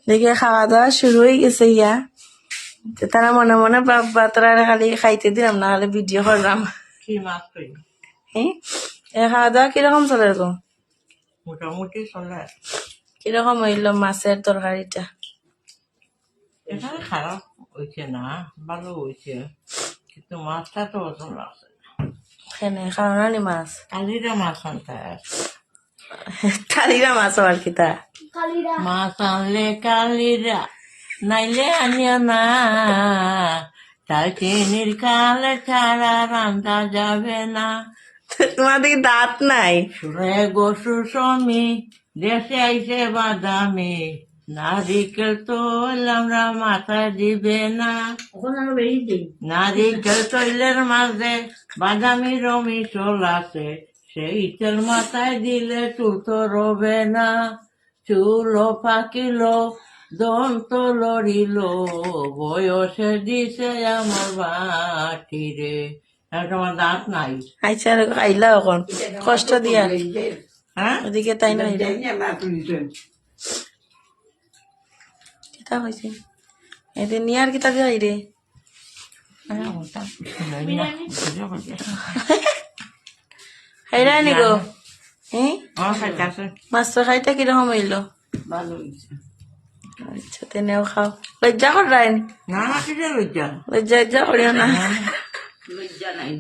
দেখে খাওয়া দাওয়া শুরু হয়ে গেছে ইয়া তো তারা মনে মনে বাবা তারা খালি খাইতে দিলাম না খালি ভিডিও করলাম কি মাছ কই হ্যাঁ খাওয়া দাওয়া কিরকম চলে গো মোটামুটি চলে কিরকম হইলো মাছের তরকারিটা এখানে খারাপ হয়েছে না ভালো হয়েছে কিন্তু মাছটা তো ওজন লাগছে এখানে খাওয়া নি মাছ কালিরা মাছ আনতে কালিরা মাছ আর কি তা মাছ আনলে কালিরা নাইলে আনিও না তার চিনির কালে ছাড়া রান্না যাবে না তোমাদের দাঁত নাই সুরে গোসু সমী দেশে আইসে বাদামি নারিকেল তৈল আমরা মাথায় দিবে না নারিকেল তৈলের মাঝে বাদামি রমি চল আছে সেই তেল মাথায় দিলে চুল তো রবে না চুলো পাকিল দন্ত লড়িল বয়সে দিছে আমার বাটি রে তোমার দাঁত নাই আইসা আইলা এখন কষ্ট দিয়া হ্যাঁ ওদিকে তাই নাই রে কিতা হয়েছে এদের নিয়ে আর কিতা যাই রে খাইরা নি গো হ্যাঁ মাছ তো খাইতে কিরকম হইলো ভালো হয়েছে আচ্ছা তেনেও খাও লজ্জা কর রাইন না না কিসে লজ্জা লজ্জা করিও না লজ্জা নাই